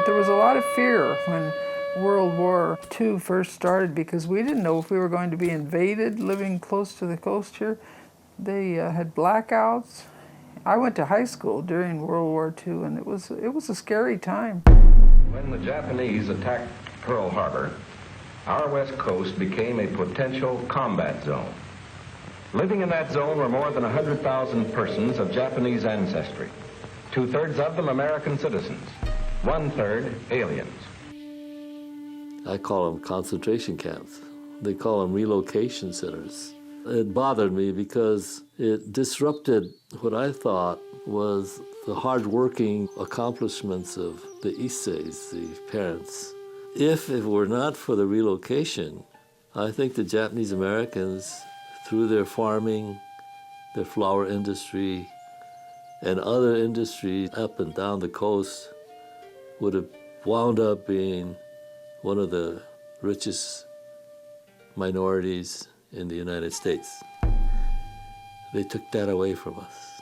There was a lot of fear when World War II first started because we didn't know if we were going to be invaded living close to the coast here. They had blackouts. I went to high school during World War II, and it was a scary time. When the Japanese attacked Pearl Harbor, our west coast became a potential combat zone. Living in that zone were more than 100,000 persons of Japanese ancestry, 2/3 of them American citizens, 1/3 aliens. I call them concentration camps. They call them relocation centers. It bothered me because it disrupted what I thought was the hard-working accomplishments of the Niseis, the parents. If it were not for the relocation, I think the Japanese Americans, through their farming, their flower industry, and other industries up and down the coast, would have wound up being one of the richest minorities in the United States. They took that away from us.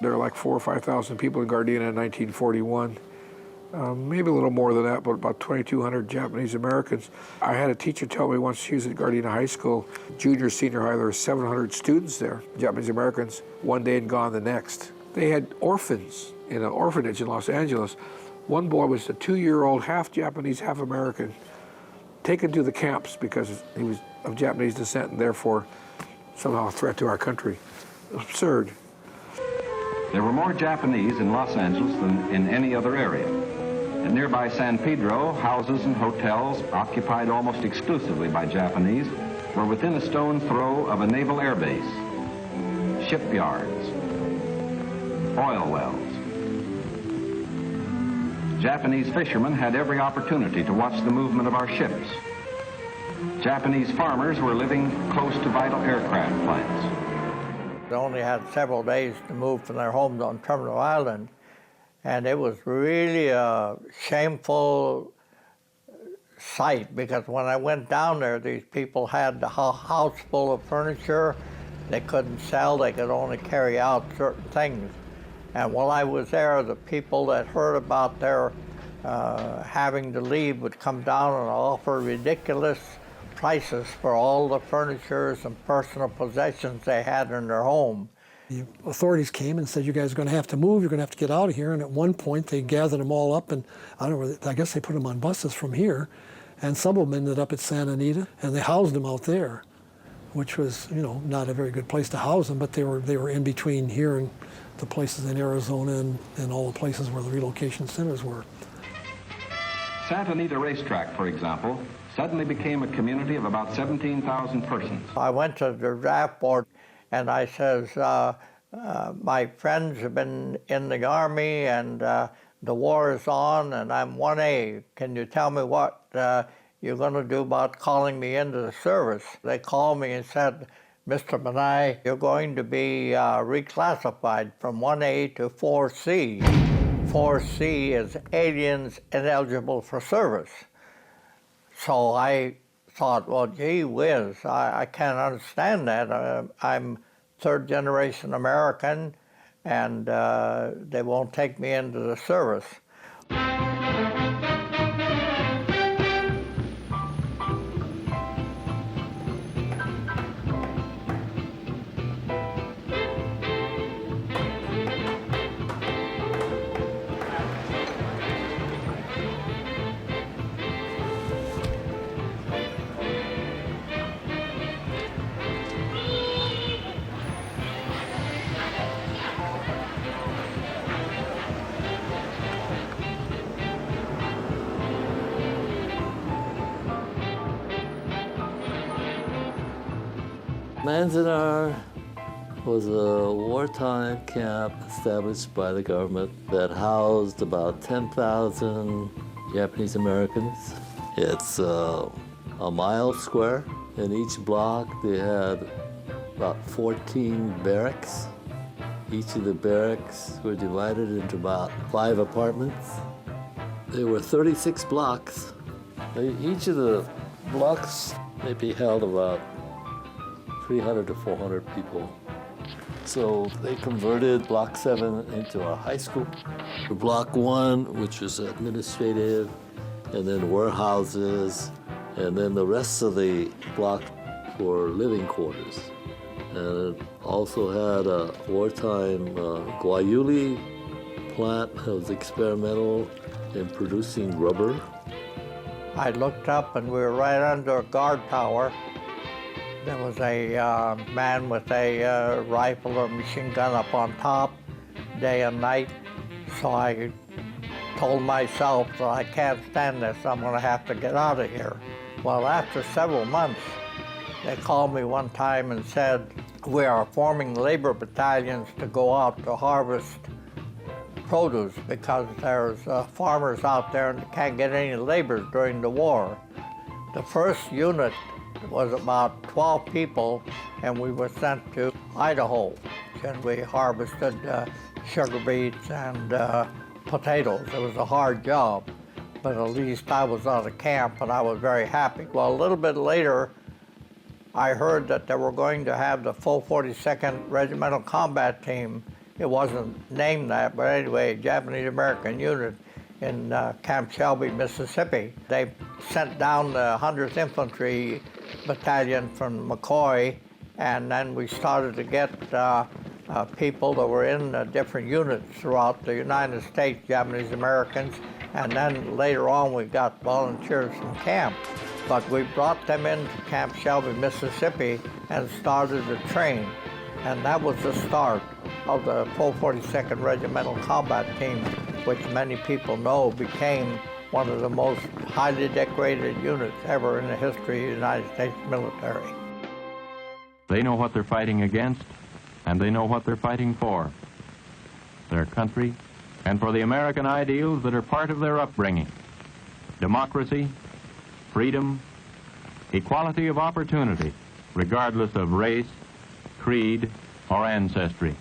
There were like 4,000 or 5,000 people in Gardena in 1941. Maybe a little more than that, but about 2,200 Japanese Americans. I had a teacher tell me once, she was at Gardena High School, junior, senior high, there were 700 students there, Japanese Americans, one day and gone the next. They had orphans in an orphanage in Los Angeles. One boy was a 2-year-old, half Japanese, half American, taken to the camps because he was of Japanese descent and therefore somehow a threat to our country. Absurd. There were more Japanese in Los Angeles than in any other area. In nearby San Pedro, houses and hotels occupied almost exclusively by Japanese were within a stone's throw of a naval air base, shipyards, oil wells. Japanese fishermen had every opportunity to watch the movement of our ships. Japanese farmers were living close to vital aircraft plants. They only had several days to move from their homes on Terminal Island, and it was really a shameful sight because when I went down there, these people had the house full of furniture. They couldn't sell, they could only carry out certain things. And while I was there, the people that heard about their having to leave would come down and offer ridiculous prices for all the furnitures and personal possessions they had in their home. The authorities came and said, you guys are going to have to move, you're going to have to get out of here. And at one point, they gathered them all up, and I guess they put them on buses from here, and some of them ended up at Santa Anita, and they housed them out there, which was, not a very good place to house them, but they were in between here and the places in Arizona and all the places where the relocation centers were. Santa Anita Racetrack, for example, suddenly became a community of about 17,000 persons. I went to the draft board and I says, my friends have been in the Army and the war is on and I'm 1A. Can you tell me what you're going to do about calling me into the service? They called me and said, Mr. Bannai, you're going to be reclassified from 1A to 4C. 4C is aliens ineligible for service. So I thought, well, gee whiz, I can't understand that. I'm third-generation American, and they won't take me into the service. Manzanar was a wartime camp established by the government that housed about 10,000 Japanese Americans. It's a mile square. In each block, they had about 14 barracks. Each of the barracks were divided into about 5 apartments. There were 36 blocks. Each of the blocks maybe held about 300 to 400 people. So they converted Block 7 into a high school. Block 1, which was administrative, and then warehouses, and then the rest of the block for living quarters. And it also had a wartime guayuli plant that was experimental in producing rubber. I looked up and we were right under a guard tower. There was a man with a rifle or machine gun up on top, day and night. So I told myself that I can't stand this, I'm gonna have to get out of here. Well, after several months, they called me one time and said, we are forming labor battalions to go out to harvest produce because there's farmers out there and can't get any labor during the war. The first unit was about 12 people and we were sent to Idaho and we harvested sugar beets and potatoes. It was a hard job, but at least I was out of camp and I was very happy. Well, a little bit later, I heard that they were going to have the 442nd Regimental Combat Team. It wasn't named that, but anyway, a Japanese-American unit in Camp Shelby, Mississippi. They sent down the 100th Infantry Battalion from McCoy, and then we started to get people that were in different units throughout the United States, Japanese-Americans, and then later on we got volunteers from camp. But we brought them into Camp Shelby, Mississippi, and started to train. And that was the start of the 442nd Regimental Combat Team, which many people know became one of the most highly decorated units ever in the history of the United States military. They know what they're fighting against, and they know what they're fighting for. Their country, and for the American ideals that are part of their upbringing. Democracy, freedom, equality of opportunity, regardless of race, creed, or ancestry.